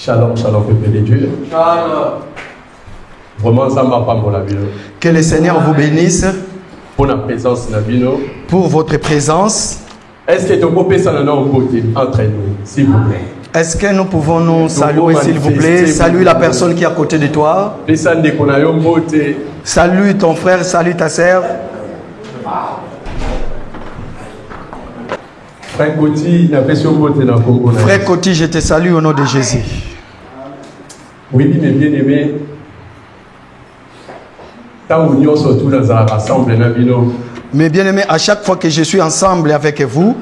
Shalom, shalom, peuple de Dieu. Shalom. Vraiment, ça m'a pas mon avis. Que le Seigneur vous bénisse Pour la présence de Nabino. pour votre présence. Est-ce que tu peux passer dans nos côtés entre nous, s'il vous plaît? Est-ce que nous pouvons nous saluer, s'il vous plaît? Salue la personne qui est à côté de toi. Salue ton frère, salue ta sœur. Frère Koti, il y a question beauté dans le Congo. Frère Koti, je te salue au nom de Jésus. Oui, mais bien aimé. Tant que nous sommes tous dans un rassemble, Nabino. Mais bien aimé, à chaque fois que je suis ensemble avec vous,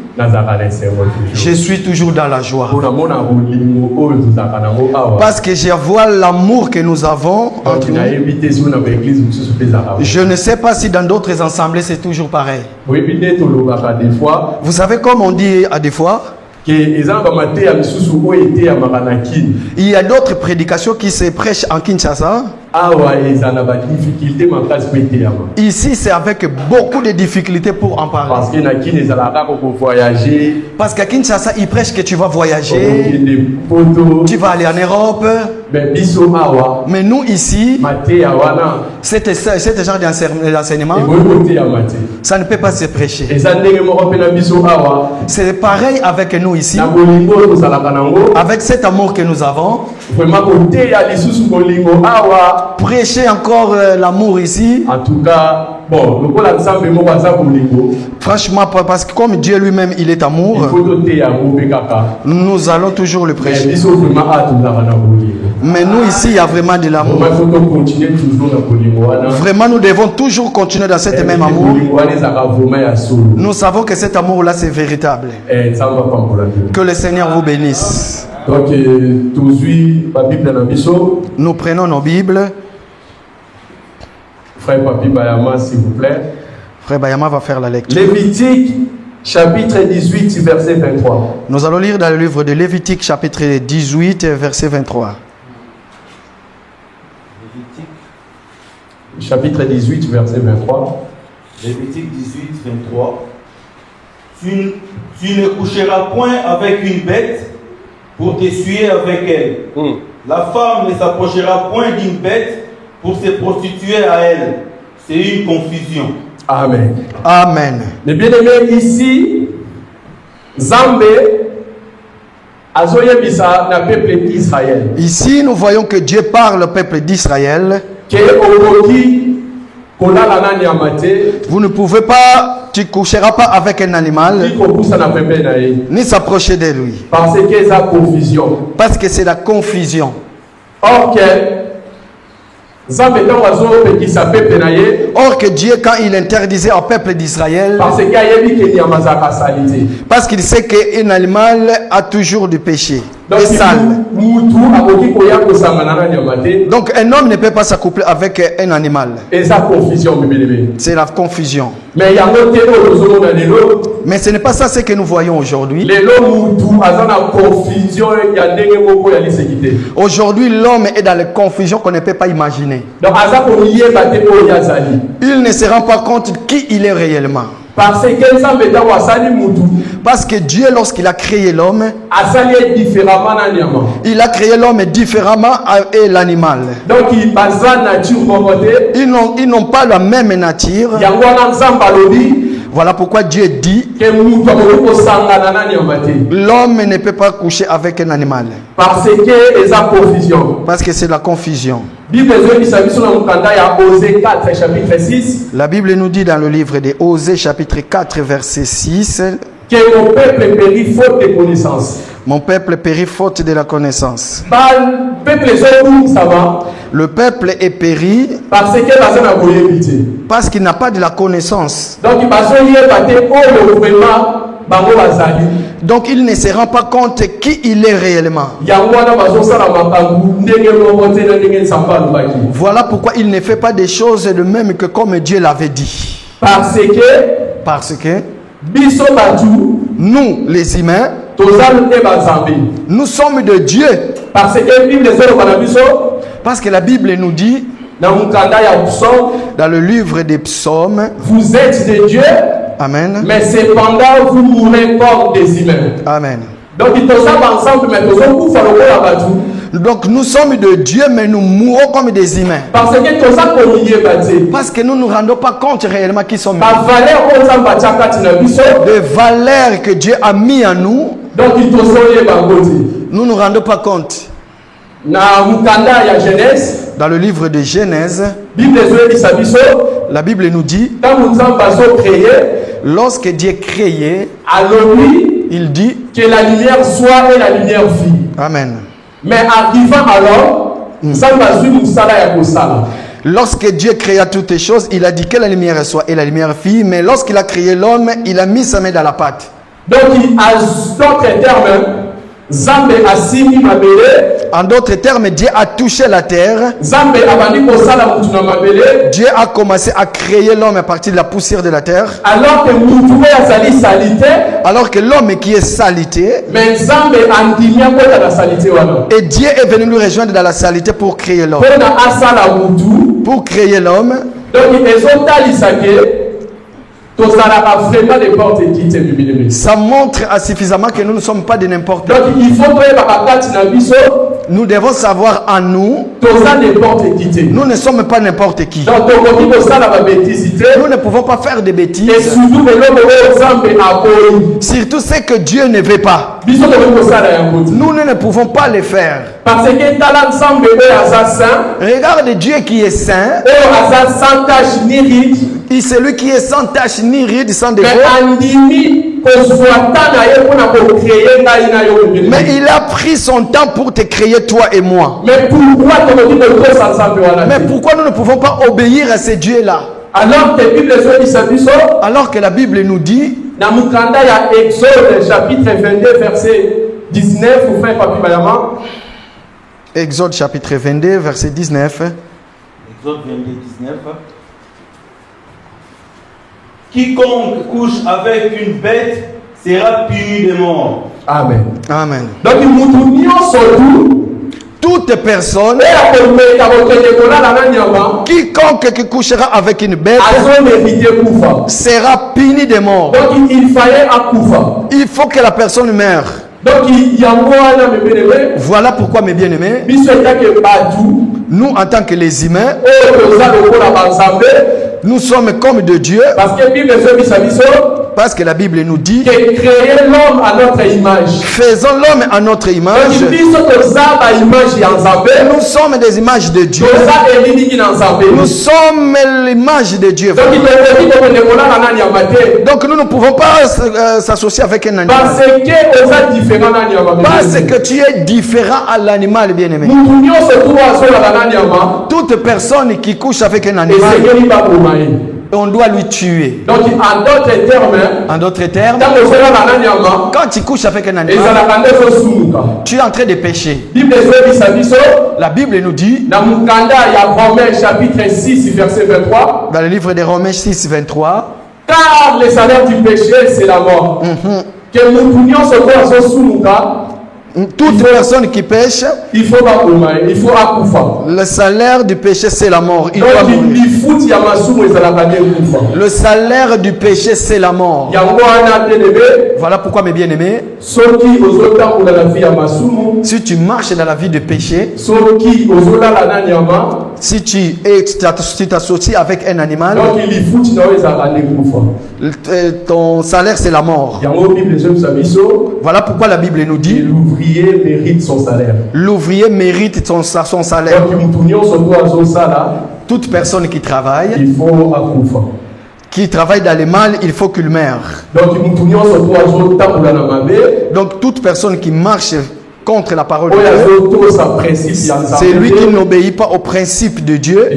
je suis toujours dans la joie. Parce que je vois l'amour que nous avons entre nous. Je ne sais pas si dans d'autres assemblées c'est toujours pareil. Vous savez comme on dit à des fois, il y a d'autres prédications qui se prêchent en Kinshasa. Ici, c'est avec beaucoup de difficultés pour en parler. Parce qu'à Kinshasa, ils prêchent que tu vas voyager, tu vas aller en Europe. Mais nous, ici, cet genre d'enseignement, ça ne peut pas se prêcher. C'est pareil avec nous ici. Avec cet amour que nous avons, prêcher encore l'amour ici. En tout cas, bon, franchement, parce que comme Dieu lui-même, il est amour, nous allons toujours le prêcher. Mais nous ici, il y a vraiment de l'amour. Vraiment, nous devons toujours continuer dans cet même amour. Nous savons que cet amour-là, c'est véritable. Que le Seigneur vous bénisse. Donc, nous prenons nos Bibles. Frère Papi Bayama, s'il vous plaît. Frère Bayama va faire la lecture. Lévitique, chapitre 18, verset 23. Nous allons lire dans le livre de Lévitique, chapitre 18, verset 23. Lévitique. Chapitre 18, verset 23. Lévitique 18, 23. Tu ne coucheras point avec une bête pour t'essuyer avec elle. La femme ne s'approchera point d'une bête pour se prostituer à elle. C'est une confusion. Amen. Amen. Mais bien aimé, ici, Zambé, Azoyebisa, le peuple d'Israël. Ici, nous voyons que Dieu parle au peuple d'Israël. Vous ne pouvez pas, tu ne coucheras pas avec un animal, ni s'approcher de lui. Parce que c'est la confusion. Or que Dieu, quand il interdisait au peuple d'Israël, parce qu'il sait qu'un animal a toujours du péché, est sale. Donc un homme ne peut pas s'accoupler avec un animal. C'est la confusion. Mais ce n'est pas ça ce que nous voyons aujourd'hui. Aujourd'hui, l'homme est dans la confusion qu'on ne peut pas imaginer. Il ne se rend pas compte de qui il est réellement. Parce que Dieu, lorsqu'il a créé l'homme, il a créé l'homme différemment et l'animal. Donc, ils n'ont pas la même nature. Voilà pourquoi Dieu dit l'homme ne peut pas coucher avec un animal. Parce que c'est la confusion. La Bible nous dit dans le livre de Osée chapitre 4 verset 6 que mon peuple périt faute de connaissance. Mon peuple périt faute de la connaissance. Le peuple est péri parce qu'il n'a pas de la connaissance. Donc il ne se rend pas compte qui il est réellement. Voilà pourquoi il ne fait pas des choses de même que comme Dieu l'avait dit. Parce que nous, les humains, nous sommes de Dieu. Parce que la Bible nous dit dans le livre des psaumes, vous êtes de Dieu. Amen. Mais cependant, vous mourrez comme des humains. Amen. Donc, ils sont ensemble, mais ils sont Donc nous sommes de Dieu, mais nous mourons comme des humains. Parce que nous ne nous rendons pas compte réellement qui sommes. Des valeurs que Dieu a mis en nous. Nous ne nous rendons pas compte. Dans le livre de Genèse, la Bible nous dit, lorsque Dieu créait, il dit que la lumière soit et la lumière vit. Amen. Mais arrivant alors, lorsque Dieu créa toutes les choses, il a dit que la lumière soit et la lumière fit. Mais lorsqu'il a créé l'homme, il a mis sa main dans la pâte. Donc, en d'autres termes, Dieu a touché la terre. Dieu a commencé à créer l'homme à partir de la poussière de la terre. Alors que l'homme qui est salité, et Dieu est venu lui rejoindre dans la salité pour créer l'homme. Pour créer l'homme. Ça montre suffisamment que nous ne sommes pas de n'importe qui. Donc il faut nous devons savoir en nous, nous ne sommes pas n'importe qui. Nous ne pouvons pas faire des bêtises. Surtout ce que Dieu ne veut pas. Nous ne pouvons pas les faire. Parce que regarde Dieu qui est saint. Et celui qui est sans tache ni ride, sans défaut. Mais il a pris son temps pour te créer toi et moi. Mais pourquoi nous ne pouvons pas obéir à ces dieux-là? Alors que la Bible nous dit, dans Exode chapitre 22 verset 19, Exode chapitre 22 verset 19. Exode 22 19. Quiconque couche avec une bête sera puni de mort. Amen. Amen. Donc toute personne, quiconque qui couchera avec une bête sera puni de mort. Donc il fallait il faut que la personne meure. Donc voilà pourquoi, mes bien-aimés, nous en tant que les humains, nous sommes comme de Dieu. Parce que la Bible nous dit que créer l'homme à notre image. Faisons l'homme à notre image. Nous sommes des images de Dieu. Nous sommes l'image de Dieu. Donc nous ne pouvons pas s'associer avec un animal. Parce que tu es différent à l'animal, bien-aimé. Toute personne qui couche avec un animal, on doit lui tuer. Donc en d'autres termes, quand tu couches avec un animal, tu es en train de pécher. La Bible nous dit, dans chapitre 6 verset 23, dans le livre des Romains 6 23, car le salaire du péché c'est la mort. Que nous punions ce corps sous toute personne qui pêche, il faut le salaire du péché c'est la mort. Il doit mourir. Le salaire du péché c'est la mort. Voilà pourquoi, mes bien-aimés, si tu marches dans la vie de péché, si tu t'associes avec un animal, ton salaire c'est la mort. Voilà pourquoi la Bible nous dit, l'ouvrier mérite son salaire. L'ouvrier mérite son salaire. Toute personne qui travaille, qui travaille dans le mal, il faut qu'il meure. Donc toute personne qui marche contre la parole de Dieu, c'est lui qui n'obéit pas au principe de Dieu.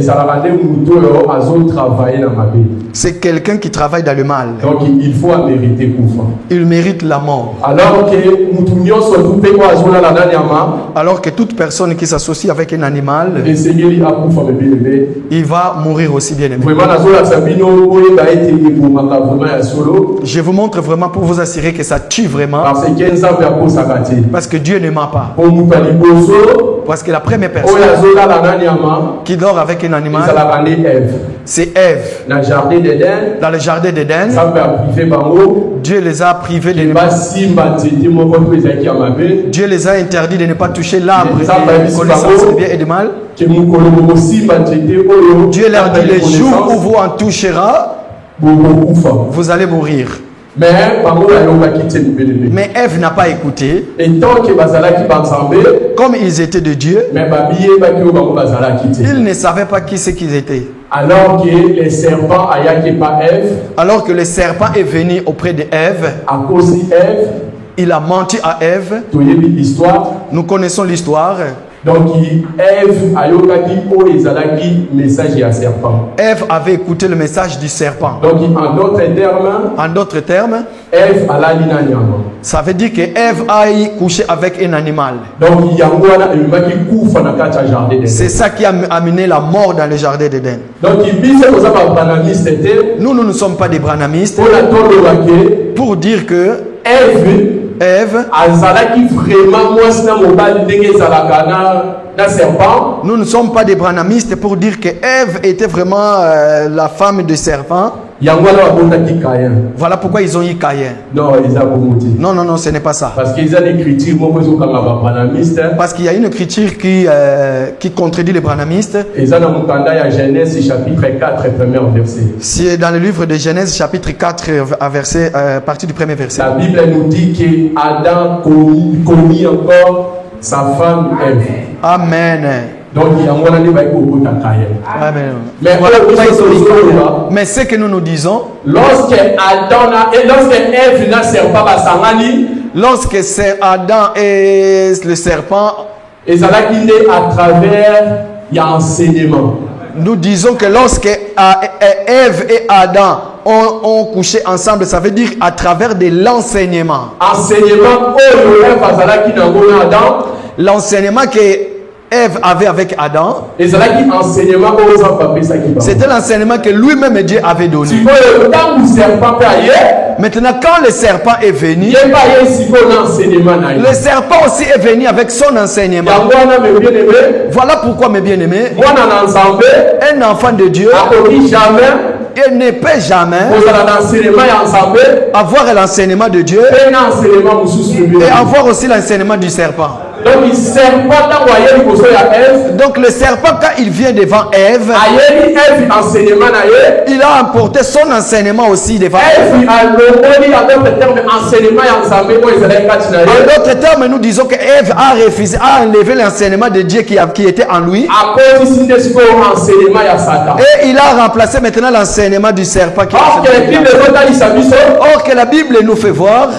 C'est quelqu'un qui travaille dans le mal. Donc il faut mériter. Il mérite la mort. Alors que toute personne qui s'associe avec un animal, il va mourir aussi, bien aimé. Je vous montre vraiment pour vous assurer que ça tue vraiment. Parce que Dieu ne ment ment pas. Parce que la première personne qui dort avec un animal, c'est Ève. Dans le jardin d'Éden, Dieu les a privés de Dieu les a interdits de ne pas toucher l'arbre de connaissance du bien et du mal. Dieu leur dit, les jours où vous en toucherez, vous allez mourir. Mais Ève n'a pas écouté. Comme ils étaient de Dieu, ils ne savaient pas qui c'est qu'ils étaient. Alors que le serpent est venu auprès de Ève, il a menti à Ève. Nous connaissons l'histoire. Donc Ève avait écouté le message du serpent. Donc en d'autres termes, ça veut dire que Ève a couché avec un animal. C'est ça qui a amené la mort dans le jardin d'Éden. Nous ne sommes pas des branhamistes pour dire que Ève, nous ne sommes pas des branhamistes pour dire que Ève était vraiment la femme du serpent. Voilà pourquoi ils ont eu Caïn. Non, ce n'est pas ça. Parce qu'il y a une écriture qui contredit les branhamistes. C'est dans le livre de Genèse chapitre 4 verset, à partir du premier verset. La Bible nous dit qu'Adam commit encore sa femme Ève. Amen. Donc, amen. Mais ce que nous disons, lorsque c'est Adam et le serpent, à travers l'enseignement. Nous disons que lorsque Ève et Adam ont couché ensemble, ça veut dire à travers de l'enseignement. L'enseignement que Ève avait avec Adam, c'était l'enseignement que lui-même Dieu avait donné. Maintenant, quand le serpent est venu, le serpent aussi est venu avec son enseignement. Voilà pourquoi, mes bien-aimés, un enfant de Dieu, il ne peut jamais avoir l'enseignement de Dieu et avoir aussi l'enseignement du serpent. Donc le serpent, quand il vient devant Ève, il a emporté son enseignement aussi devant Ève. En d'autres termes, nous disons que Ève a refusé, a enlevé l'enseignement de Dieu qui était en lui. Et il a remplacé maintenant l'enseignement du serpent. Or que la Bible nous fait voir,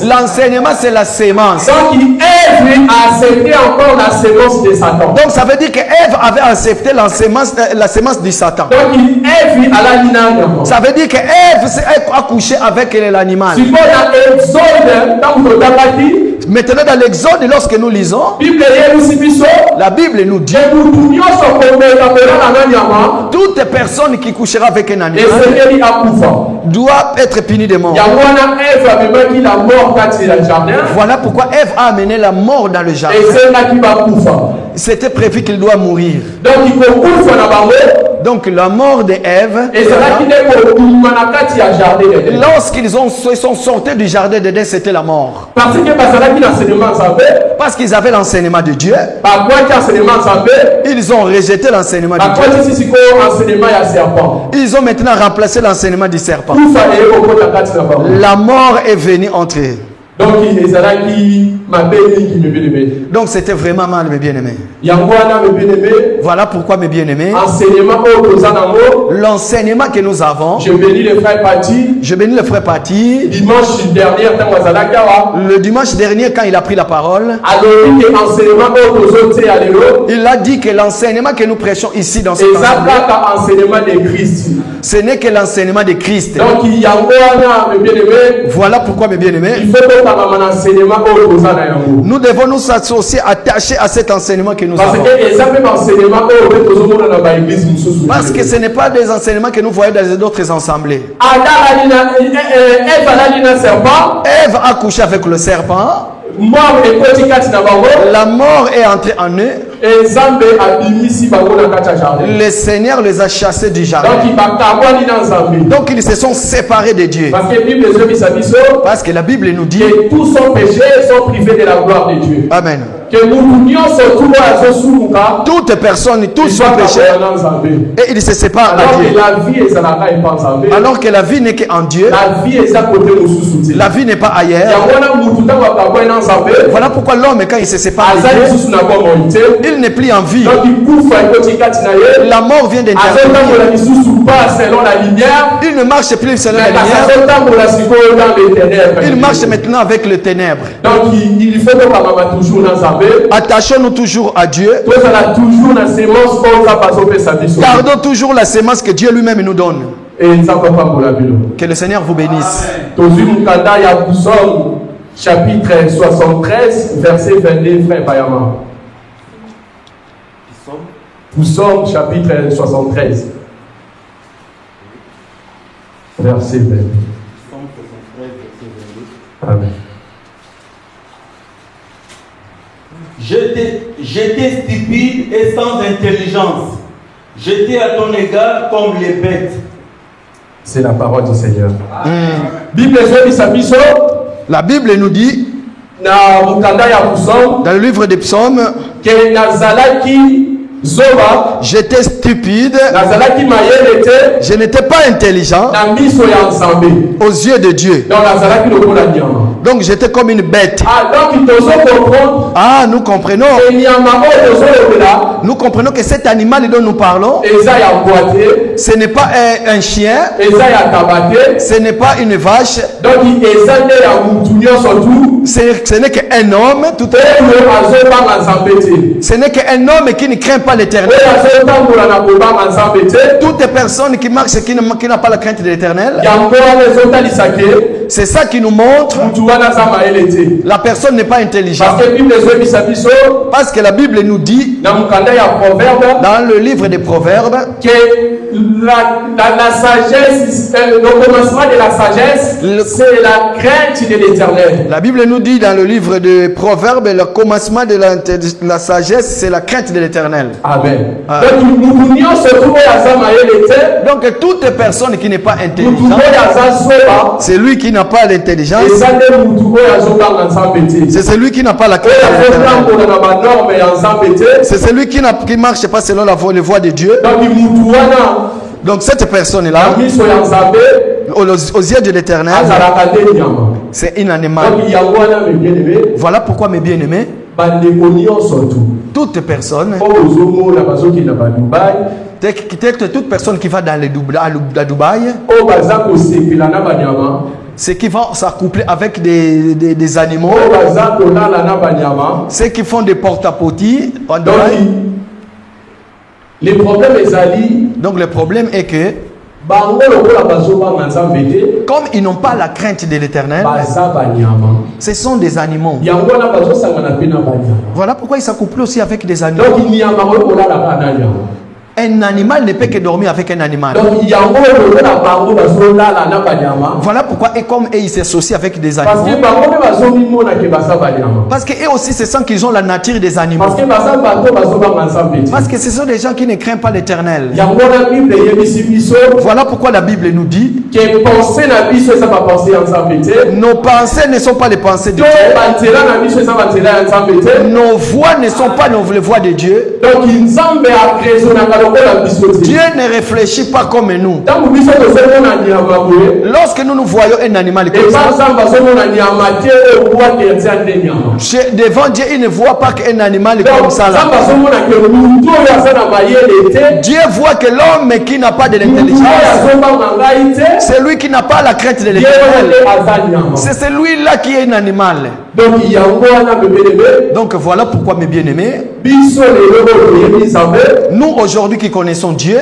l'enseignement c'est la sémence. Donc Ève a accepté encore la sémence de Satan. Donc ça veut dire que Ève avait accepté la sémence du Satan. Donc Ève a la lignage. Ça veut dire que Ève a couché avec l'animal. Maintenant dans l'Exode, lorsque nous lisons, la Bible nous dit toute personne qui couchera avec un animal doit être punie de mort. Voilà pourquoi Ève a amené la mort dans le jardin. C'était prévu qu'il doit mourir. Donc la mort d'Ève, lorsqu'ils sont sortis du jardin d'Éden, c'était la mort. Parce qu'ils avaient l'enseignement de Dieu. Ils ont rejeté l'enseignement de Dieu. Ils ont maintenant remplacé l'enseignement du serpent. La mort est venue entrer. Donc c'était vraiment mal, mes bien-aimés. Voilà pourquoi, mes bien-aimés, l'enseignement que nous avons, je bénis le frère Pati. Le dimanche dernier, quand il a pris la parole, il a dit que l'enseignement que nous prêchons ici dans cette assemblée, ce n'est que l'enseignement de Christ. Voilà pourquoi, mes bien-aimés, nous devons nous associer, attacher à cet enseignement que nous avons. Parce que ce n'est pas des enseignements que nous voyons dans d'autres assemblées. Ève a couché avec le serpent. la mort est entrée en eux. Le Seigneur les a chassés du jardin. Donc ils se sont séparés de Dieu. Parce que la Bible nous dit que tous sont péchés sont privés de la gloire de Dieu. Amen. Que toute personne, tous sont péchés et ils se séparent de Dieu. Alors que la vie n'est qu'en Dieu. La vie n'est pas ailleurs. Voilà pourquoi l'homme, quand il se sépare de Dieu, il n'est plus en vie. La mort vient d'intervenir. Il ne marche plus selon la lumière. Il marche maintenant avec le ténèbre. Donc il faut toujours dans sa vie. Attachons-nous toujours à Dieu. Gardons toujours la sémence que Dieu lui-même nous donne. Que le Seigneur vous bénisse. Chapitre 73, verset 22, frère Bayama. Psaume chapitre 73, verset 22. Amen. J'étais stupide et sans intelligence. J'étais à ton égard comme les bêtes. C'est la parole du Seigneur. La Bible nous dit dans le livre des psaumes que j'étais stupide, je n'étais pas intelligent aux yeux de Dieu. Donc j'étais comme une bête. Ah, nous comprenons. Nous comprenons que cet animal dont nous parlons, ce n'est pas un chien, ce n'est pas une vache, ce n'est qu'un homme. Ce n'est qu'un homme qui ne craint pas l'éternel. Toute personne qui marche qui n'a pas la crainte de l'éternel, c'est ça qui nous montre la personne n'est pas intelligente. Parce que la Bible nous dit dans le livre des Proverbes que la sagesse, le commencement de la sagesse, c'est la crainte de l'éternel. La Bible nous dit dans le livre des Proverbes, le commencement de la sagesse, c'est la crainte de l'éternel. Amen. Donc toute personne qui n'est pas intelligente, c'est lui qui n'a pas l'intelligence, c'est celui qui n'a pas la crainte de l'éternel, c'est celui qui ne marche pas selon la voie de Dieu. Donc cette personne-là, aux yeux de l'éternel, c'est un animal. Voilà pourquoi, mes bien-aimés, toute personne, toute personne qui va dans à Dubaï, ceux qui vont s'accoupler avec des animaux, ceux qui font des porte-à-potis en Dubaï. Donc le problème est que comme ils n'ont pas la crainte de l'éternel, ce sont des animaux. Voilà pourquoi ils s'accouplent aussi avec des animaux. Un animal ne peut que dormir avec un animal. Voilà pourquoi, et comme ils s'associent avec des animaux, parce qu'eux aussi se sentent qu'ils ont la nature des animaux. Parce que ce sont des gens qui ne craignent pas l'éternel. Voilà pourquoi la Bible nous dit que nos pensées ne sont pas les pensées de Dieu. Nos voix ne sont pas les voix de Dieu. Dieu ne réfléchit pas comme nous. Lorsque nous voyons un animal comme ça, devant Dieu, il ne voit pas qu'un animal comme ça là. Dieu voit que l'homme qui n'a pas de l'intelligence, c'est lui qui n'a pas la crainte de l'éternel. C'est celui-là qui est un animal. Donc voilà pourquoi, mes bien-aimés, nous aujourd'hui qui connaissons Dieu,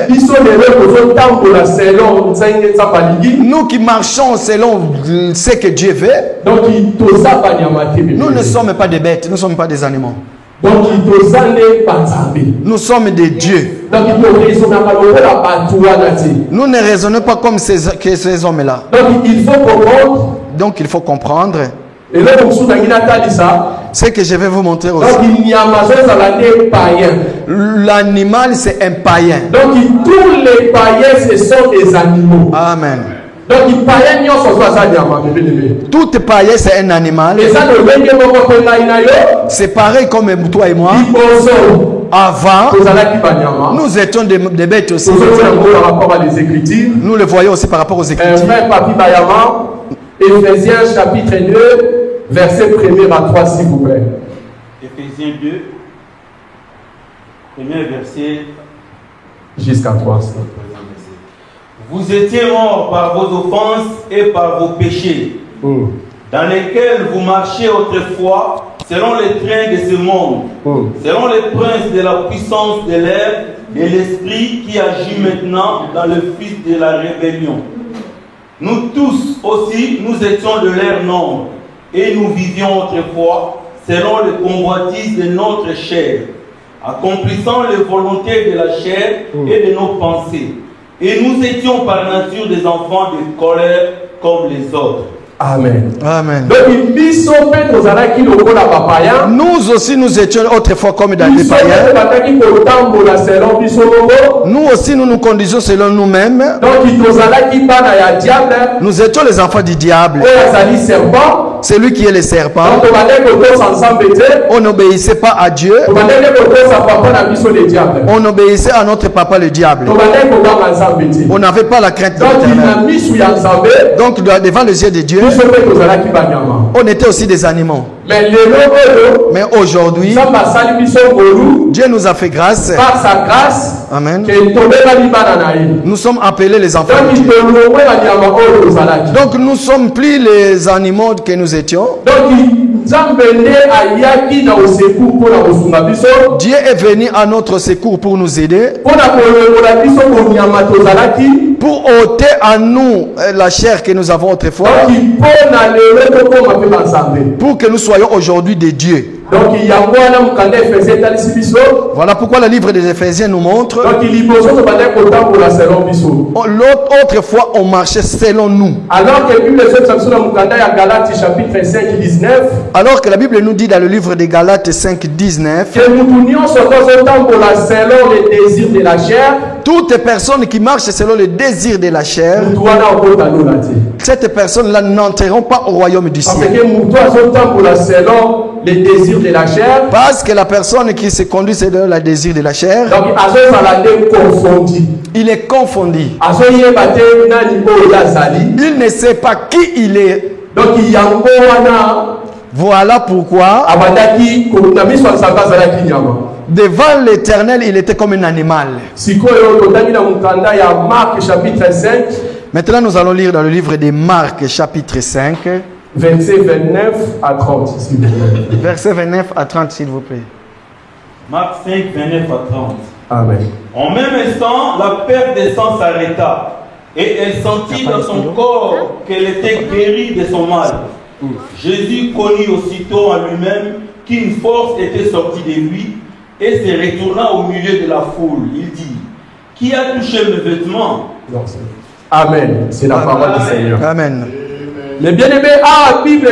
nous qui marchons selon ce que Dieu veut, nous ne sommes pas des bêtes, nous ne sommes pas des animaux. Nous sommes des dieux. Nous ne raisonnons pas comme ces hommes-là. Donc il faut comprendre. Donc il faut comprendre. Ce que je vais vous montrer aussi. L'animal, c'est un païen. Donc tous les païens, ce sont des animaux. Amen. Donc Tout païen, c'est un animal. C'est pareil comme toi et moi. Avant, nous étions des bêtes aussi. Nous le voyons aussi par rapport aux Écritures. Éphésiens chapitre 2, verset 1er à 3, s'il vous plaît. Éphésiens 2, premier verset jusqu'à 3. Vous étiez morts par vos offenses et par vos péchés, dans lesquels vous marchiez autrefois, selon les trains de ce monde, selon les princes de la puissance de l'air, de l'esprit qui agit maintenant dans le fils de la rébellion. Nous tous aussi, nous étions de leur nombre, et nous vivions autrefois selon les convoitises de notre chair, accomplissant les volontés de la chair et de nos pensées. Et nous étions par nature des enfants de colère comme les autres. Amen. Amen. Nous aussi, nous étions autrefois comme dans les païens. Nous aussi, nous nous conduisions selon nous-mêmes. Nous étions les enfants du diable. C'est lui qui est le serpent. On n'obéissait pas à Dieu. On obéissait à notre papa le diable. On n'avait pas la crainte de l'Éternel. Donc devant les yeux de Dieu, on était aussi des animaux. Mais aujourd'hui, Dieu nous a fait grâce. Par sa grâce, amen. Nous sommes appelés les enfants de Dieu. Donc nous sommes plus les animaux que nous étions. Dieu est venu à notre secours pour nous aider, pour ôter à nous la chair que nous avons autrefois, pour que nous soyons aujourd'hui des dieux. Donc il y a voilà pourquoi le livre des Éphésiens nous montre. L'autre fois on marchait selon nous. Alors que la Bible nous dit dans le livre des Galates 5:19 que nous selon les désirs de la chair. Toute personne qui marche selon les désirs de la chair, cette personne-là n'entreront pas au royaume du ciel. Les désirs de la chair. Parce que la personne qui se conduit selon les désirs de la chair, donc, il est confondu. Il ne sait pas qui il est. Donc, voilà pourquoi devant l'Éternel, il était comme un animal. Maintenant, nous allons lire dans le livre de Marc, chapitre 5. Verset 29 à 30, s'il vous plaît. Verset 29 à 30, s'il vous plaît. Marc 5, 29 à 30. Amen. En même instant, la perte de sang s'arrêta, et elle sentit dans son corps qu'elle était guérie de son mal. Jésus connut aussitôt en lui-même qu'une force était sortie de lui, et se retourna au milieu de la foule. Il dit: qui a touché mes vêtements? Amen. C'est la parole du Seigneur. Amen. Les bien-aimés, Bible,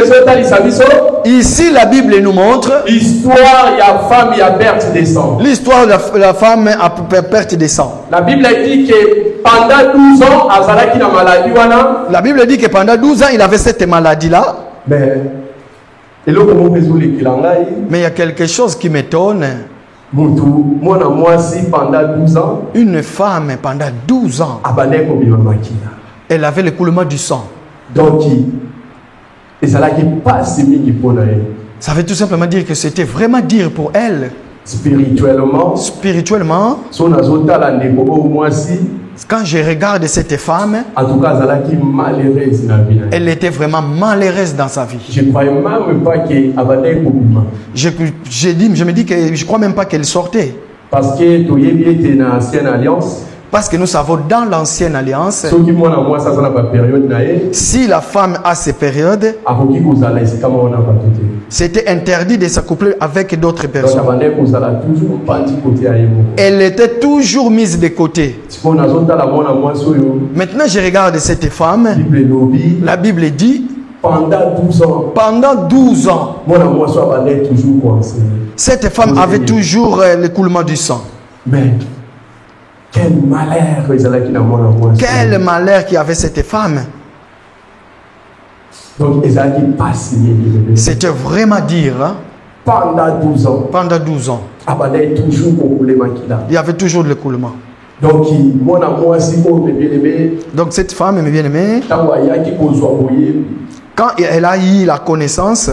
ici la Bible nous montre l'histoire, il y a femme, il y a perte de sang. L'histoire de la femme a perte de sang. La Bible dit que pendant 12 ans, Azalaki na maladie wana. La Bible dit que pendant 12 ans, il avait cette maladie-là. Mais il y a quelque chose qui m'étonne. Pendant 12 ans, une femme pendant 12 ans, elle avait l'écoulement du sang. Donc, ça veut tout simplement dire que c'était vraiment dur pour elle. Spirituellement, quand je regarde cette femme, en tout cas, elle était vraiment malheureuse dans sa vie. Je ne croyais même pas qu'elle je me dis que je ne crois même pas qu'elle sortait. Parce que tu es une ancienne alliance. Parce que nous savons dans l'ancienne alliance, si la femme a ces périodes, c'était interdit de s'accoupler avec d'autres personnes. Elle était toujours mise de côté. Maintenant, je regarde cette femme. La Bible dit Pendant 12 ans. Pendant 12 ans. Cette femme avait toujours l'écoulement du sang. Mais quel malheur. Quel malheur qu'il y avait cette femme. Donc, c'était vraiment dire. Hein? Pendant 12 ans. Pendant 12 ans. Il y avait toujours de l'écoulement. Donc cette femme, mes bien-aimés, quand elle a eu la connaissance,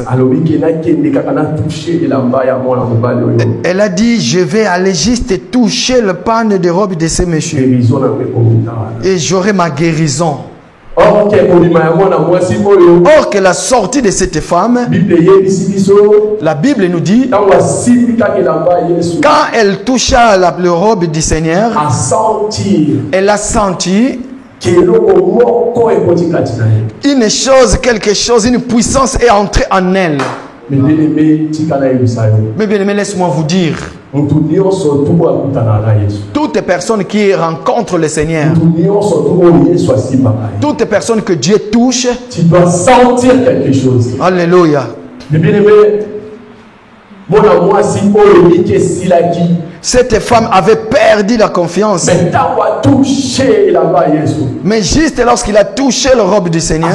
elle a dit, je vais aller juste toucher le panne de robe de ces messieurs. Et j'aurai ma guérison. Or que la sortie de cette femme, la Bible nous dit, quand elle toucha la robe du Seigneur, elle a senti une chose, quelque chose, une puissance est entrée en elle. Mais bien aimé, laisse-moi vous dire, toutes personnes qui rencontrent le Seigneur, toutes personnes que Dieu touche, tu dois sentir quelque chose. Alléluia. Mais bien aimé, cette femme avait perdu la confiance. Mais juste lorsqu'il a touché la robe du Seigneur,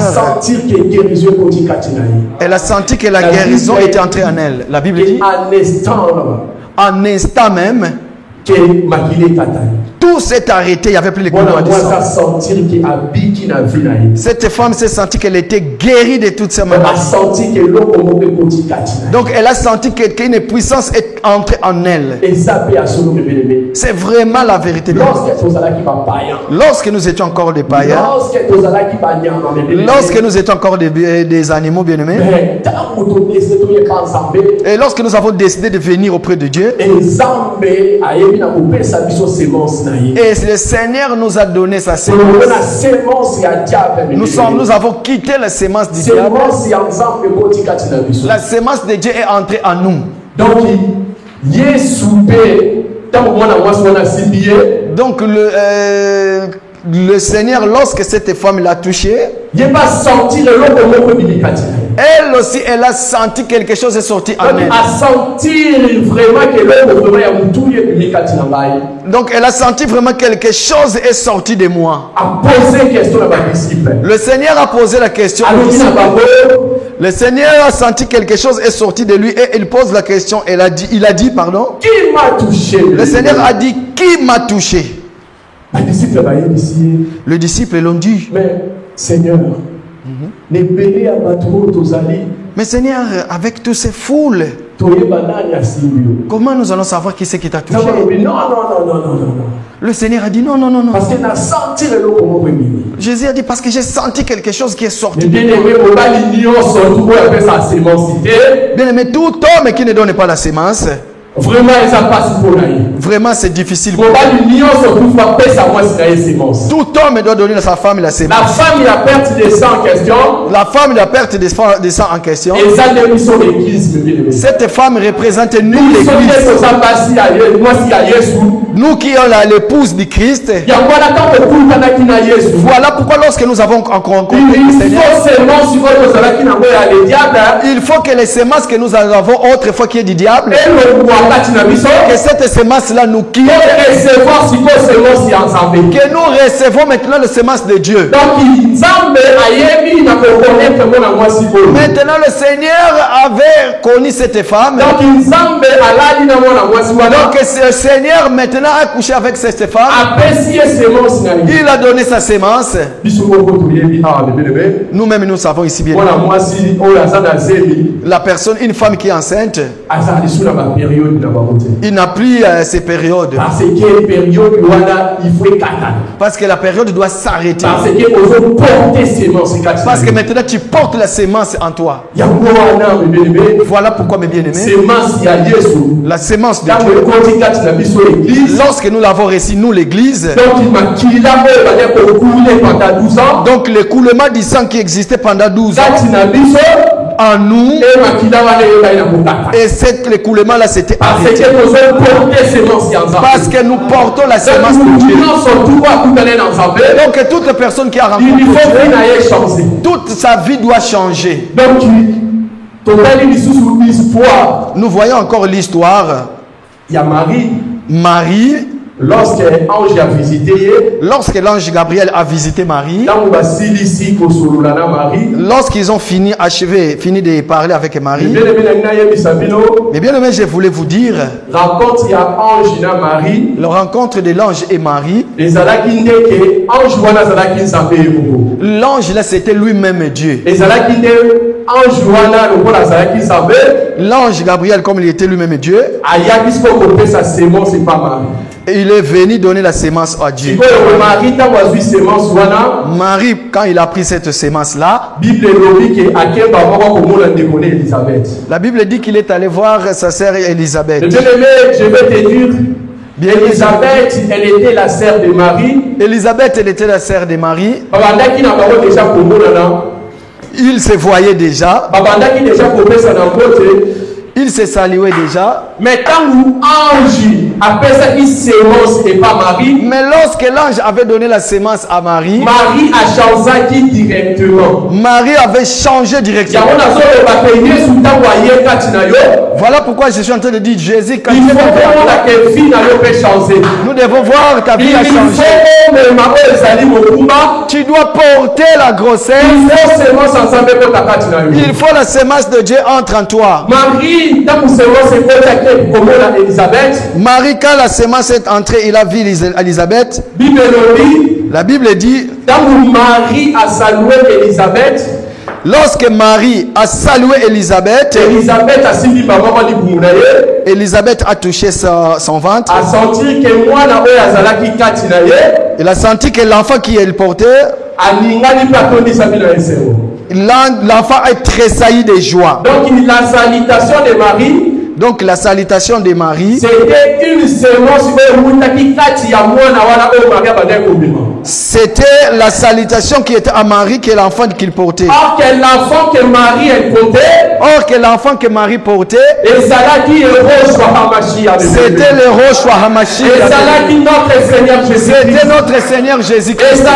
elle a senti que la guérison était entrée en elle. La Bible dit, en instant même, tout s'est arrêté, il n'y avait plus les couloirs du sang. Cette femme s'est sentie qu'elle était guérie de toutes ses maladies. Donc elle a senti qu'une puissance est entrée en elle. C'est vraiment la vérité. Lorsque nous étions encore des païens, lorsque nous étions encore des animaux bien-aimés, et lorsque nous avons décidé de venir auprès de Dieu, et le Seigneur nous a donné sa sémence. Nous avons quitté la sémence du diable. La sémence de Dieu est entrée en nous. Donc le Seigneur, lorsque cette femme l'a touchée, elle aussi, elle a senti quelque chose est sorti en elle. Donc elle a senti vraiment quelque chose est sorti de moi. Le Seigneur a posé la question. Le Seigneur a senti quelque chose est sorti de lui et il pose la question. Il a dit, pardon. Qui m'a touché? Le Seigneur a dit, qui m'a touché? Le disciple l'ont dit. Mais Seigneur, mais Seigneur, avec tous ces foules, comment nous allons savoir qui c'est qui t'a touché? Non. Le Seigneur a dit non. Parce qu'il a senti le Jésus a dit parce que j'ai senti quelque chose qui est sorti. Bien aimé, tout homme qui ne donne pas la sémence, vraiment c'est difficile. Tout homme doit donner à sa femme la sémence. La femme il a perdu des sang en question. La femme il a perdu des sang en question. Cette femme représente nous l'église. Nous qui sommes l'épouse du Christ. Voilà pourquoi lorsque nous avons rencontré le Seigneur, il faut que les sémences que nous avons autrefois qui est du diable, que cette sémence-là nous quitte. Que nous recevons maintenant la sémence de Dieu. Maintenant le Seigneur avait connu cette femme. Donc le Seigneur maintenant a couché avec cette femme. Il a donné sa sémence. Nous-mêmes nous savons ici bien. La personne, une femme qui est enceinte, il n'a plus ces périodes. Parce que la période doit s'arrêter. Parce que maintenant tu portes la sémence en toi. Voilà pourquoi mes bien-aimés, la sémence de Dieu, Lorsque nous l'avons reçu, nous l'église. Donc l'écoulement du sang qui existait pendant 12 ans en nous, et cet écoulement là c'était arrêté parce que nous portons la semence de Dieu. Donc toute personne qui a rencontré Dieu, toute sa vie doit changer. Nous voyons encore l'histoire. Il y a Marie. Lorsque l'ange Gabriel a visité Marie, lorsqu'ils ont fini de parler avec Marie, mais bien aimé, je voulais vous dire, la rencontre de l'ange et Marie, l'ange là c'était lui-même Dieu. L'ange Gabriel, comme il était lui-même Dieu, il est venu donner la sémence à Dieu. Marie, quand il a pris cette sémence-là, la Bible dit qu'il est allé voir sa sœur Élisabeth. Je vais te dire, Élisabeth, elle était la sœur de Marie. Élisabeth, elle était la sœur de Marie. Il se voyait déjà. Il se saluait déjà. Mais quand l'ange appelle ça une sémence et pas Marie. Mais lorsque l'ange avait donné la sémence à Marie, Marie a changé directement. Marie avait changé directement. Voilà pourquoi je suis en train de dire Jésus, quand il faut voir que vie peut changer. Nous devons voir ta vie a changé. Tu dois porter la grossesse. Il faut la sémence de Dieu entre en toi. Marie, quand la sémence est entrée, il a vu Élisabeth. La Bible dit, Marie a salué Élisabeth. Lorsque Marie a salué Élisabeth, Élisabeth a touché son ventre. Il a senti que l'enfant qu'elle portait, l'enfant est tressailli de joie. Donc la salutation de Marie, donc la salutation de Marie, c'était une sémence. C'était la salutation qui était à Marie, que l'enfant qu'il portait. Or que l'enfant que Marie portait, c'était le roi Hamashiach. C'était notre Seigneur Jésus-Christ.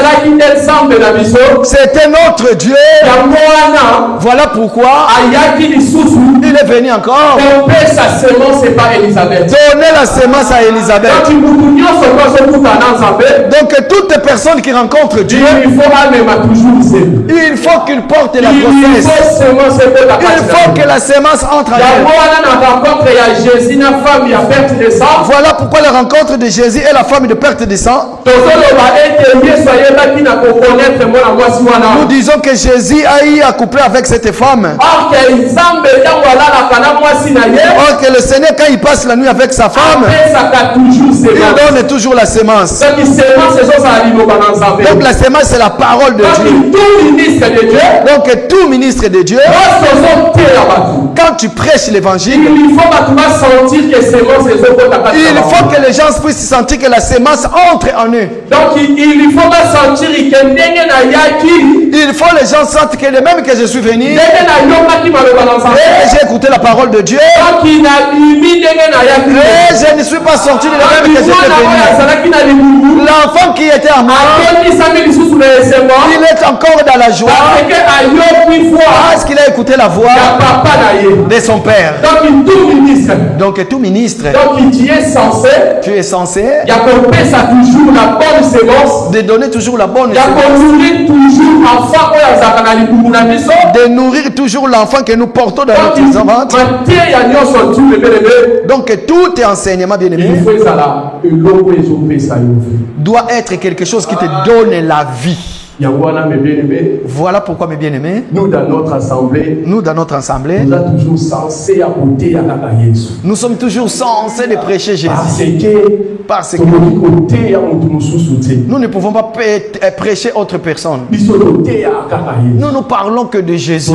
C'était notre Dieu. Voilà pourquoi il est venu encore donner la sémence à Élisabeth. Donc toute personne qui rencontre Dieu, il faut qu'il porte la grossesse. Il faut que la sémence entre en elle. Voilà pourquoi la rencontre de Jésus et la femme de perte de sang. Nous disons que Jésus a eu à coupler avec cette femme. Or que le Seigneur, quand il passe la nuit avec sa femme, il donne toujours la sémence. Donc la sémence, c'est la parole de Dieu. Donc tout ministre de Dieu, quand tu prêches l'évangile, il faut que les gens puissent sentir que la sémence entre en eux. Donc il faut sentir que il faut les gens sentent que le même que je suis venu, et j'ai écouté la parole de Dieu, et je ne suis pas sorti de la même que j'étais venu. L'enfant qui était à moi, il est encore dans la joie parce qu'il a écouté la voix de son père. Donc tout ministre, tu es censé de donner toujours la bonne sémence, de nourrir toujours l'enfant que nous portons dans notre ventre. Donc tout est enseignement, bien aimé, doit être quelque chose qui te donne la vie. Voilà pourquoi, mes bien-aimés, nous dans notre assemblée, nous sommes toujours censés de prêcher Jésus. Parce que nous ne pouvons pas prêcher autre personne. Nous ne parlons que de Jésus.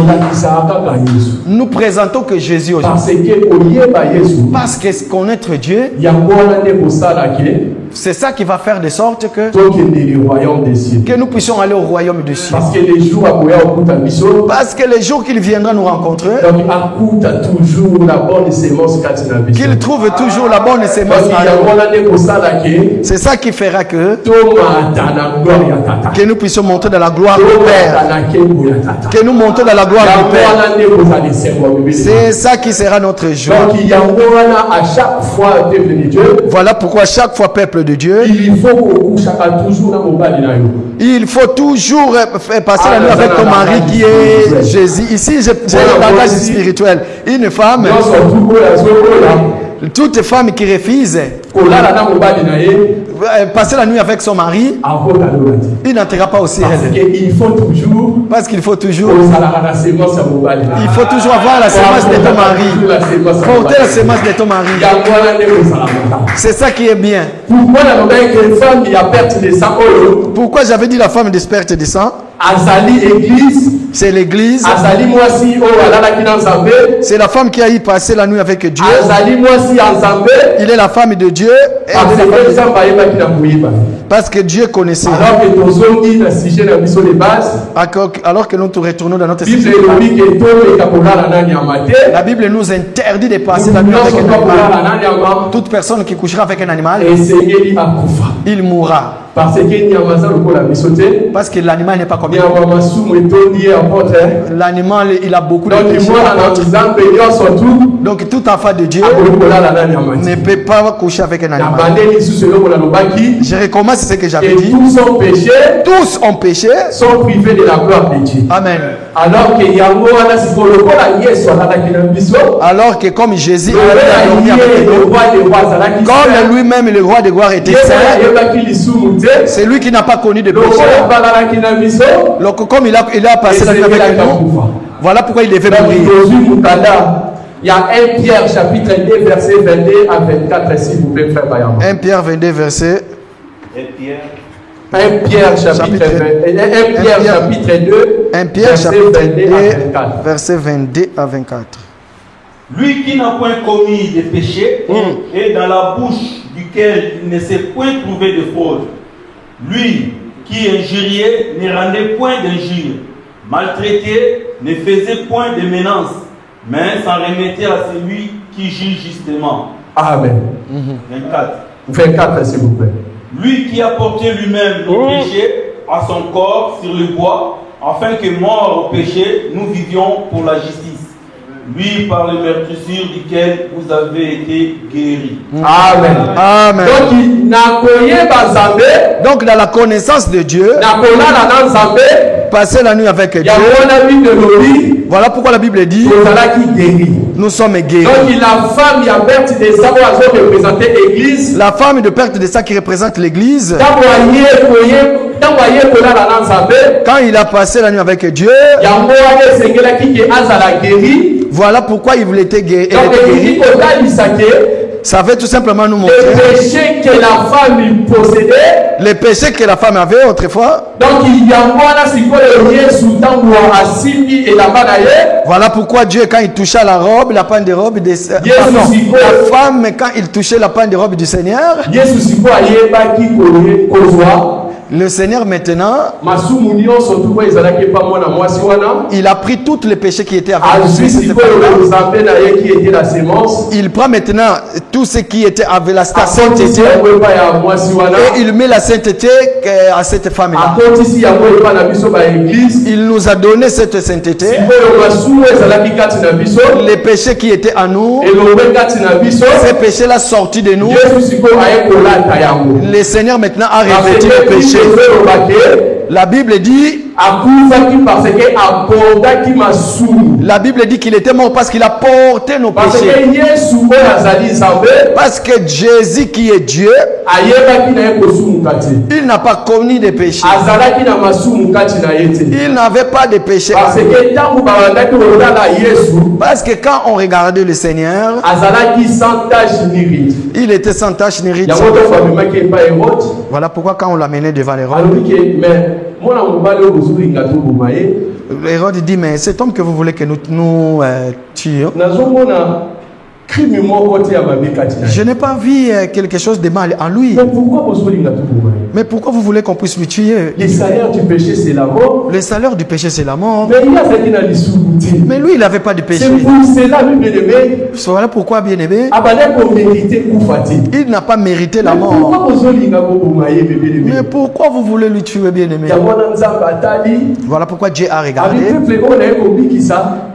Nous présentons que Jésus aujourd'hui. Parce que connaître Dieu, c'est ça qui va faire de sorte que nous puissions aller au royaume des cieux. Parce que les jours qu'il viendra nous rencontrer, qu'il trouve toujours la bonne sémence. C'est ça qui fera que nous puissions monter dans la gloire du Père. Que nous montons dans la gloire du Père. C'est ça qui sera notre joie. Voilà pourquoi chaque fois, peuple de Dieu, il faut toujours passer la nuit avec ton mari qui est Jésus. Ici, j'ai un langage spirituel. Une femme, toute femme qui refuse passer la nuit avec son mari, il n'entrera pas au ciel. Parce qu'il faut toujours avoir la sémence de ton mari. Porter la sémence de ton mari. C'est ça qui est bien. Pourquoi j'avais dit la femme de perte de sang? C'est l'église. C'est la femme qui a y passé la nuit avec Dieu. Il est la femme de Dieu. Parce que Dieu connaissait. Alors que nous retournons dans notre sujet, la Bible nous interdit de passer la nuit avec un animal. Toute personne qui couchera avec un animal, il mourra. Parce que l'animal n'est pas comme l'animal, il a beaucoup de péchés. Donc tout enfant de Dieu ne peut pas coucher avec un animal. Je recommence ce que j'avais dit. Tous ont péché, sont privés de la gloire de Dieu. Amen. Alors que comme Jésus comme lui-même le roi de gloire était saint, c'est lui qui n'a pas connu de péché. Donc comme il a passé la nuit avec nous, voilà pourquoi il devait mourir. Il y a 1 Pierre chapitre 2 verset 22 à 24 s'il vous plaît frère Bayama. 1 Pierre 22 verset 1 Pierre chapitre 2 verset 22 à 24. Lui qui n'a point commis de péché et dans la bouche duquel il ne s'est point trouvé de fraude. Lui qui injuriait ne rendait point d'injure, maltraité ne faisait point de menace, mais s'en remettait à celui qui juge justement. Amen. 24 s'il vous plaît. Lui qui a porté lui-même nos péchés à son corps sur le bois, afin que mort au péché, nous vivions pour la justice. Lui, par le meurtrissure duquel vous avez été guéris. Amen. Amen. Donc, dans la connaissance de Dieu, passer la nuit avec Dieu, voilà pourquoi la Bible dit nous sommes guéris. Donc, la femme qui a perte de sang représente l'église. La femme de perte de sang qui représente l'église. Quand il a passé la nuit avec Dieu, voilà pourquoi il voulait être guéri. Ça veut tout simplement nous montrer les péchés que la femme possédait, les péchés que la femme avait autrefois. Donc il y a voilà pourquoi Dieu, quand il touchait la robe, la panne de robe la femme, quand il touchait la panne de robe du Seigneur, le Seigneur maintenant, il a pris tous les péchés qui étaient avec lui. Il prend maintenant tout ce qui était avec la sainteté et il met la sainteté à cette femme-là. Il nous a donné cette sainteté. Les péchés qui étaient à nous, ces péchés-là sortis de nous, le Seigneur maintenant a revêtu les péchés. La Bible dit La Bible dit qu'il était mort parce qu'il a porté nos péchés. Parce que Jésus qui est Dieu, il n'a pas commis de péché. Il n'avait pas de péché. Parce que quand on regardait le Seigneur, il était sans tache ni ride. Voilà pourquoi quand on l'amenait devant les rois, Hérode dit, mais cet homme que vous voulez que nous tuions, je n'ai pas vu quelque chose de mal en lui. Mais pourquoi vous voulez qu'on puisse lui tuer? Le salaire du péché, c'est la mort. Le salaire du péché, c'est la mort. Mais lui, il n'avait pas de péché. C'est pour cela, bien-aimé. Voilà pourquoi, bien-aimé, il n'a pas mérité la mort. Mais pourquoi vous voulez lui tuer, bien-aimé? Voilà pourquoi Dieu a regardé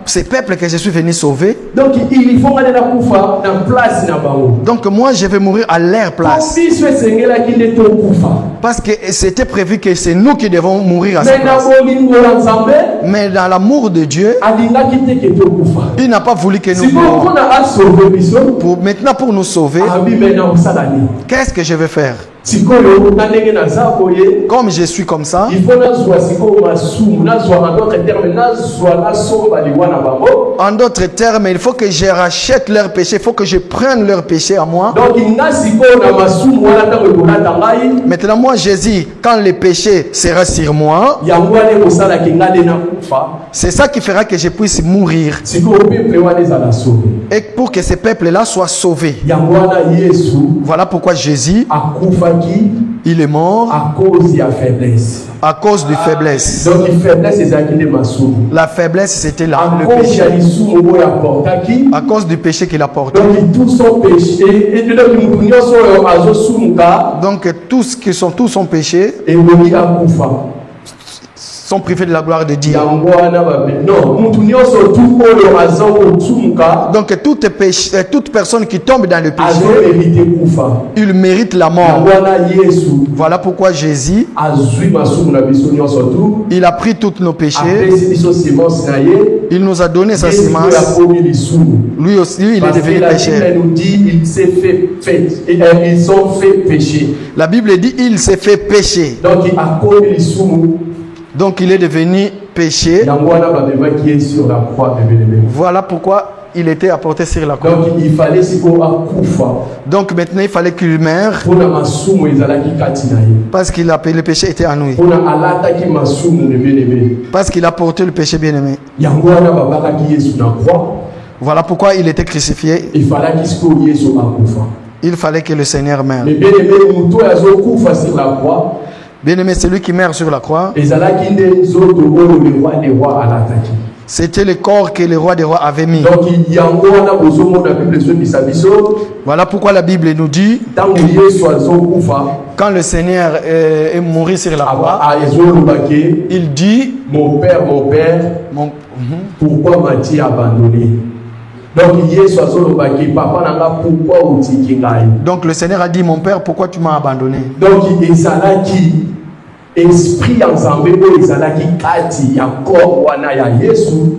ces peuples que je suis venu sauver. Donc il faut aller donc moi je vais mourir à leur place. Parce que c'était prévu que c'est nous qui devons mourir à sa place. Mais dans l'amour de Dieu, il n'a pas voulu que nous mourions. Maintenant pour nous sauver, qu'est-ce que je vais faire? Comme je suis comme ça, en d'autres termes, il faut que je rachète leur péché, il faut que je prenne leur péché à moi. Maintenant, moi, Jésus, quand le péché sera sur moi, c'est ça qui fera que je puisse mourir. Et pour que ces peuples-là soient sauvés. Voilà pourquoi Jésus, il est mort à cause de la faiblesse. À cause de faiblesse. Donc la faiblesse, c'était le péché. À cause du péché qu'il a porté. Donc tous son péché sont privés de la gloire de Dieu. Donc toute personne qui tombe dans le péché, il mérite la mort. Voilà pourquoi Jésus, il a pris tous nos péchés. Il nous a donné sa sémence. Lui aussi, il est devenu pécheur. Ils ont fait pécher. La Bible dit il s'est fait pécher. Donc il est devenu péché. Voilà pourquoi il était apporté sur la croix. Donc il fallait Donc maintenant il fallait qu'il meure. Parce que le péché était en lui. Parce qu'il a porté le péché, bien-aimé. Voilà pourquoi il était crucifié. Il fallait que le Seigneur meure. Bien-aimé, celui qui meurt sur la croix, c'était le corps que le roi des rois avait mis. Voilà pourquoi la Bible nous dit, quand le Seigneur est mort sur la croix, il dit, mon père, pourquoi m'as-tu abandonné? Donc le Seigneur a dit, mon père, pourquoi tu m'as abandonné? Donc esprit ensemble,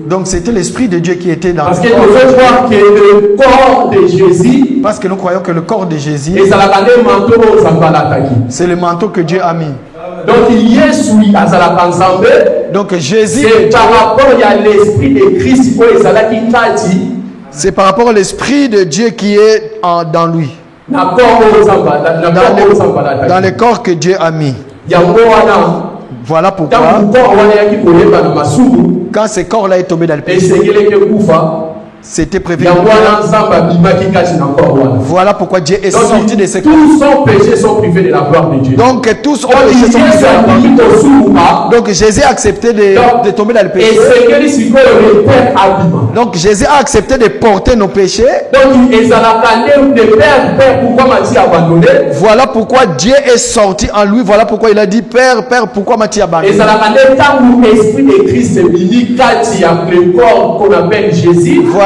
donc c'était l'esprit de Dieu qui était dans. Parce que nous devons voir que le corps de Jésus. Parce que nous croyons que le corps de Jésus, c'est le manteau que Dieu a mis. Donc Jésus, c'est par rapport à l'esprit de Christ. C'est par rapport à l'esprit de Dieu qui est dans lui. Dans le corps que Dieu a mis. Voilà pourquoi quand ce corps-là est tombé dans le péché, c'était prévu. Voilà pourquoi Dieu est sorti de ce corps. Tous son péché sont privés de la gloire de Dieu. Donc tous ont péché sont privés. Donc Jésus a accepté de tomber dans le péché. Donc Jésus a accepté de porter nos péchés. Voilà pourquoi Dieu est sorti en lui. Voilà pourquoi il a dit, Père, Père, pourquoi m'as-tu abandonné?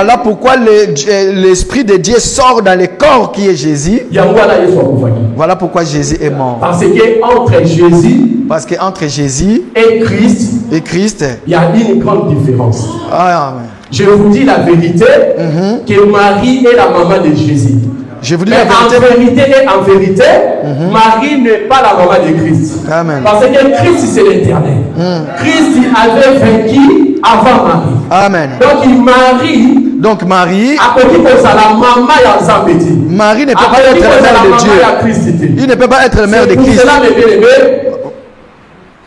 Voilà pourquoi l'esprit de Dieu sort dans le corps qui est Jésus. Voilà pourquoi Jésus est mort. Parce que entre Jésus et et Christ, il y a une grande différence. Amen. Je vous dis la vérité, que Marie est la maman de Jésus. Je vous dis mais en vérité, Marie n'est pas la maman de Christ. Amen. Parce que Christ, c'est l'éternel. Christ avait vaincu avant Marie. Amen. Donc Marie Marie ne peut pas être la mère de Dieu. Il ne peut pas être la mère de Christ.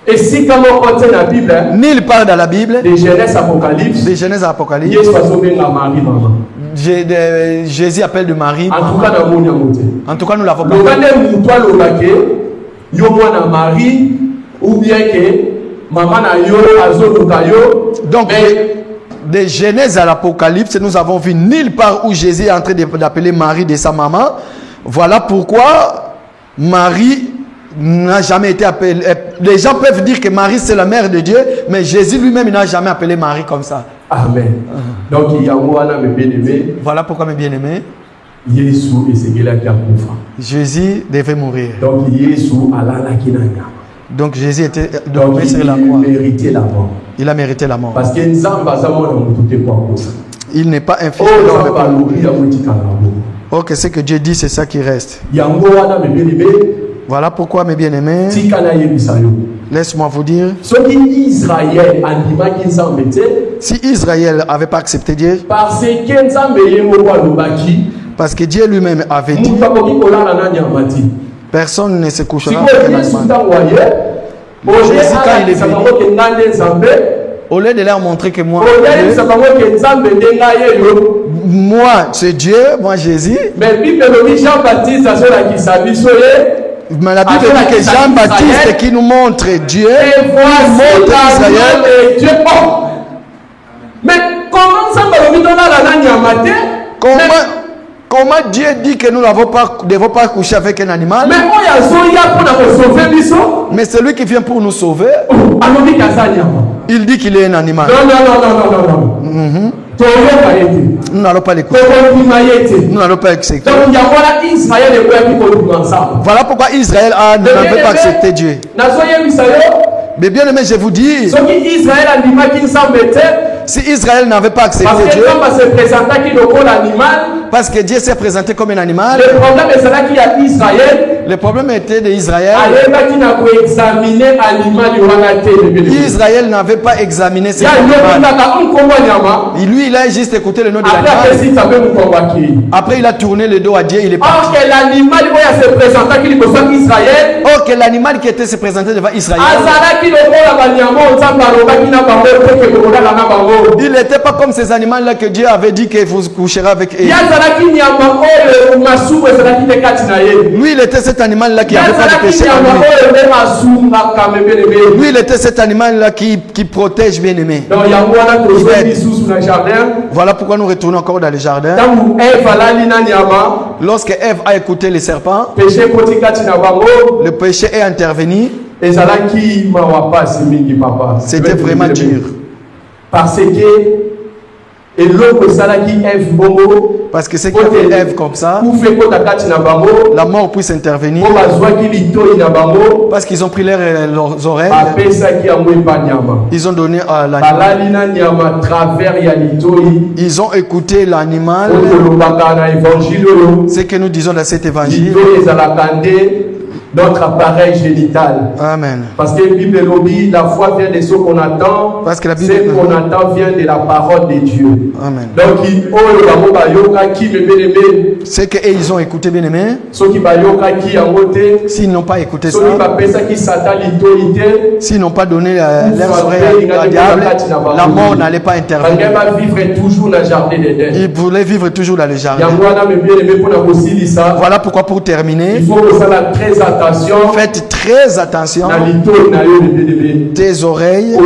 Et si comme on contient la Bible, ni il parle dans la Bible, de Genèse Apocalypse, Jésus appelle de Marie. En tout cas, nous l'avons pas. Donc, de Genèse à l'Apocalypse, nous avons vu nulle part où Jésus est en train d'appeler Marie de sa maman. Voilà pourquoi Marie n'a jamais été appelée. Les gens peuvent dire que Marie c'est la mère de Dieu, mais Jésus lui-même n'a jamais appelé Marie comme ça. Amen. Donc il y a mes bien-aimés. Voilà pourquoi mes bien-aimés. Jésus devait mourir. Donc Jésus était dormi sur la croix. Il a mérité la mort. Parce que il n'est pas infidèle. Ok, ce que Dieu dit, c'est ça qui reste. Voilà pourquoi, mes bien-aimés, laisse-moi vous dire, si Israël n'avait pas accepté Dieu, parce que Dieu lui-même avait dit, personne ne se couchera avec un animal. Jésus, quand il est venu, au lieu de leur montrer que moi, c'est Dieu, moi Jésus. Mais Jean-Baptiste, mais la Bible dit que Jean-Baptiste qui nous montre Dieu, montre Israël. Dieu. Mais comment ça comment Dieu dit que nous ne devons pas coucher avec un animal? Mais c'est lui qui vient pour nous sauver. Il dit qu'il est un animal. Non. Nous n'allons pas l'écouter. Nous n'allons pas accepter. Voilà pourquoi Israël n'avait pas accepté Dieu. Mais bien aimé, je vous dis, si Israël n'avait pas accepté Dieu, parce que Dieu s'est présenté comme un animal, le problème était d'Israël. Israël n'avait pas examiné cet animal. Lui, il a juste écouté le nom de l'animal. Après, il a tourné le dos à Dieu. Il est parti. Or que l'animal qui était se présenté devant Israël, il n'était pas comme ces animaux-là que Dieu avait dit que vous coucherez avec eux. Lui, il était cet animal-là qui n'avait pas de péché en lui. Lui, il était cet animal-là qui protège bien-aimé. Voilà pourquoi nous retournons encore dans le jardin. Lorsque Ève a écouté les serpents, le péché est intervenu. C'était vraiment dur. Parce que ce qui fait Ève comme ça, la mort puisse intervenir. Parce qu'ils ont pris leurs oreilles. Ils ont donné à l'animal. Ils ont écouté l'animal. Ce que nous disons dans cet évangile, notre appareil génital. Amen. Parce que la Bible dit la foi vient de ce qu'on attend. Parce que la Bible, ce qu'on attend vient de la parole de Dieu. Amen. Donc, ce qu'ils ont écouté, bien aimé, s'ils n'ont pas écouté ça, s'ils n'ont pas donné leurs oreilles à diable, la mort n'allait pas intervenir. Ils voulaient vivre toujours dans le jardin. Voilà pourquoi, pour terminer, il faut que ça soit très attention. Faites très attention. Tes oreilles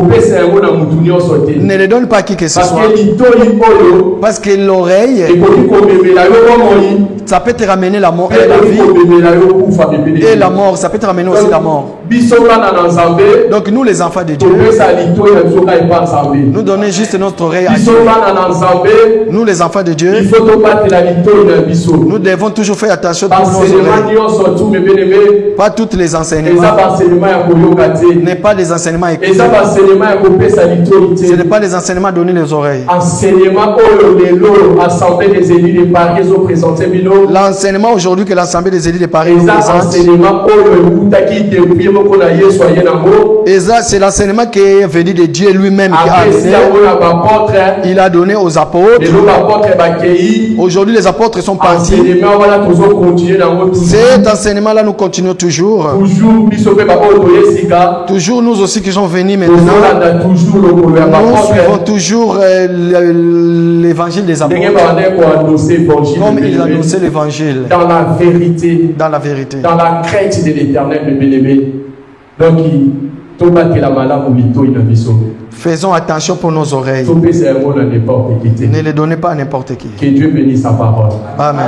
ne les donne pas à qui que ce soit. Parce que l'oreille, ça peut te ramener la mort et la vie. Et la mort, ça peut te ramener aussi la mort. Donc nous les enfants de Dieu, nous donnons juste notre oreille à Dieu. Nous les enfants de Dieu, nous devons toujours faire attention pour nos oreilles. Pas tous les enseignements. N'est pas des enseignements écoutés. Ce n'est pas les enseignements donnés les oreilles. L'enseignement aujourd'hui que l'Assemblée des élus de Paris présente. Et ça, c'est l'enseignement qui est venu de Dieu lui-même. Il a donné aux apôtres. Aujourd'hui, les apôtres sont partis. Cet enseignement-là, nous continuons toujours. Toujours nous aussi qui sommes venus maintenant. Nous suivons toujours l'évangile des apôtres. Comme il a annoncé l'évangile. Dans la vérité. Dans la vérité. Dans la crainte de l'Éternel, mes bien-aimés. Donc, faisons attention pour nos oreilles. Ne les donnez pas à n'importe qui. Que Dieu bénisse sa parole. Amen.